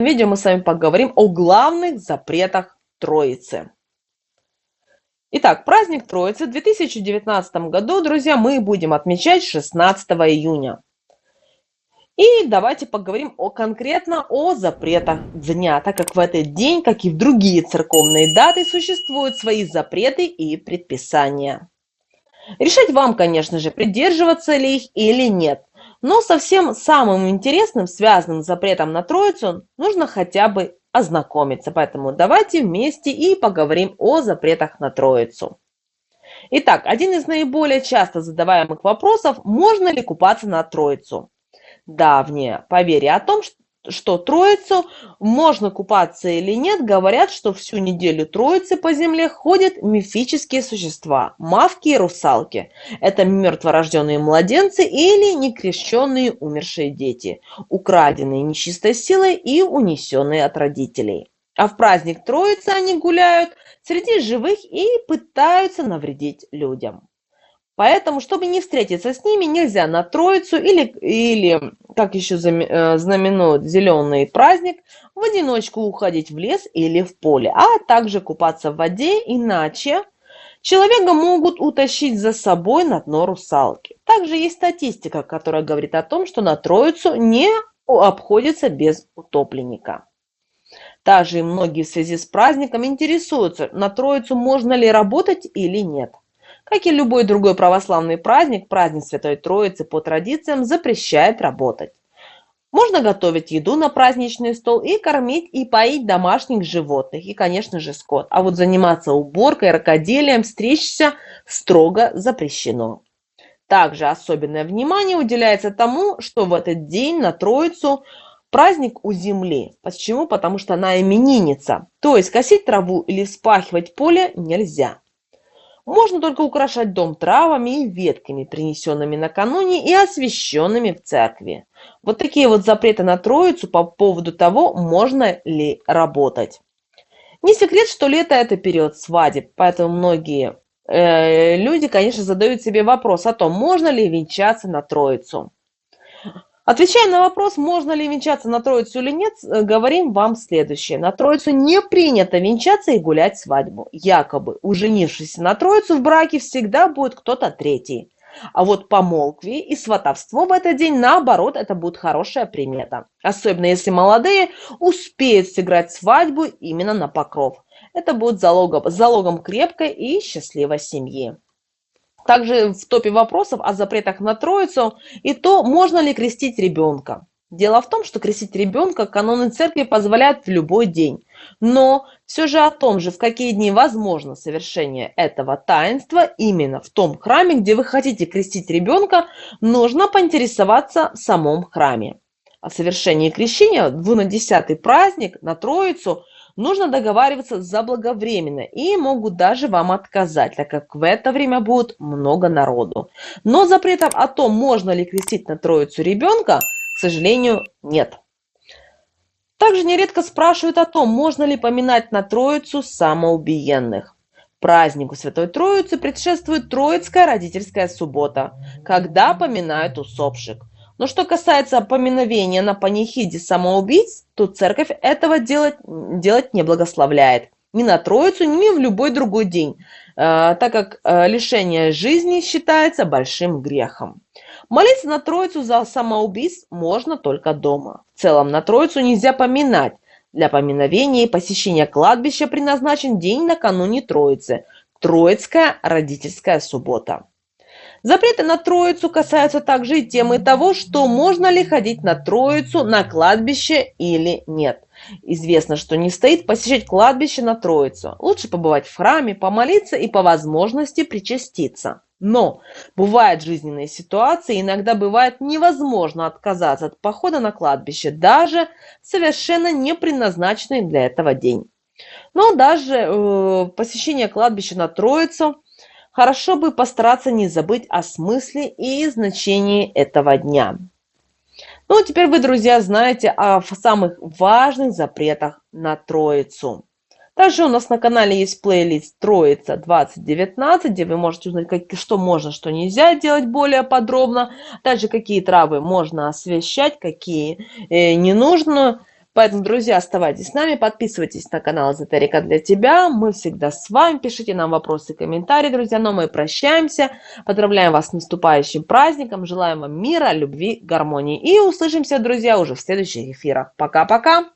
видео мы с вами поговорим о главных запретах Троицы. Итак, праздник Троицы в 2019 году, друзья, мы будем отмечать 16 июня. И давайте поговорим конкретно о запретах дня, так как в этот день, как и в другие церковные даты, существуют свои запреты и предписания. Решать вам, конечно же, придерживаться ли их или нет. Но со всем самым интересным, связанным с запретом на Троицу, нужно хотя бы ознакомиться. Поэтому давайте вместе и поговорим о запретах на Троицу. Итак, один из наиболее часто задаваемых вопросов – можно ли купаться на Троицу? Давнее поверье о том, что Троицу можно купаться или нет, говорят, что всю неделю Троицы по земле ходят мифические существа – мавки и русалки. Это мертворожденные младенцы или некрещенные умершие дети, украденные нечистой силой и унесенные от родителей. А в праздник Троицы они гуляют среди живых и пытаются навредить людям. Поэтому, чтобы не встретиться с ними, нельзя на Троицу или как еще знаменует зеленый праздник, в одиночку уходить в лес или в поле, а также купаться в воде, иначе человека могут утащить за собой на дно русалки. Также есть статистика, которая говорит о том, что на Троицу не обходится без утопленника. Также многие в связи с праздником интересуются, на Троицу можно ли работать или нет. Как и любой другой православный праздник, праздник Святой Троицы по традициям запрещает работать. Можно готовить еду на праздничный стол и кормить и поить домашних животных и, конечно же, скот. А вот заниматься уборкой, рукоделием, стричься строго запрещено. Также особенное внимание уделяется тому, что в этот день на Троицу праздник у земли. Почему? Потому что она именинница. То есть косить траву или вспахивать поле нельзя. Можно только украшать дом травами и ветками, принесенными накануне и освященными в церкви. Вот такие вот запреты на Троицу по поводу того, можно ли работать. Не секрет, что лето – это период свадеб, поэтому многие люди, конечно, задают себе вопрос о том, можно ли венчаться на Троицу. Отвечая на вопрос, можно ли венчаться на Троицу или нет, говорим вам следующее. На Троицу не принято венчаться и гулять свадьбу. Якобы у женившихся на Троицу в браке всегда будет кто-то третий. А вот помолвки и сватовство в этот день, наоборот, это будет хорошая примета. Особенно если молодые успеют сыграть свадьбу именно на покров. Это будет залогом крепкой и счастливой семьи. Также в топе вопросов о запретах на Троицу и то, можно ли крестить ребенка. Дело в том, что крестить ребенка каноны церкви позволяют в любой день. Но все же о том же, в какие дни возможно совершение этого таинства, именно в том храме, где вы хотите крестить ребенка, нужно поинтересоваться в самом храме. О совершении крещения в 10-й праздник на Троицу нужно договариваться заблаговременно и могут даже вам отказать, так как в это время будет много народу. Но запретов о том, можно ли крестить на Троицу ребенка, к сожалению, нет. Также нередко спрашивают о том, можно ли поминать на Троицу самоубиенных. Празднику Святой Троицы предшествует Троицкая родительская суббота, когда поминают усопших. Но что касается поминовения на панихиде самоубийц, то церковь этого делать не благословляет. Ни на Троицу, ни в любой другой день, так как лишение жизни считается большим грехом. Молиться на Троицу за самоубийц можно только дома. В целом на Троицу нельзя поминать. Для поминовения и посещения кладбища предназначен день накануне Троицы – Троицкая родительская суббота. Запреты на Троицу касаются также и темы того, что можно ли ходить на Троицу на кладбище или нет. Известно, что не стоит посещать кладбище на Троицу. Лучше побывать в храме, помолиться и по возможности причаститься. Но бывают жизненные ситуации, иногда бывает невозможно отказаться от похода на кладбище, даже совершенно не предназначенный для этого день. Но даже посещение кладбища на Троицу хорошо бы постараться не забыть о смысле и значении этого дня. Ну, теперь вы, друзья, знаете о самых важных запретах на Троицу. Также у нас на канале есть плейлист «Троица 2019», где вы можете узнать, что можно, что нельзя делать более подробно. Также какие травы можно освещать, какие не нужно. Поэтому, друзья, оставайтесь с нами, подписывайтесь на канал Эзотерика для тебя. Мы всегда с вами. Пишите нам вопросы и комментарии, друзья. Но мы прощаемся. Поздравляем вас с наступающим праздником. Желаем вам мира, любви, гармонии. И услышимся, друзья, уже в следующих эфирах. Пока-пока.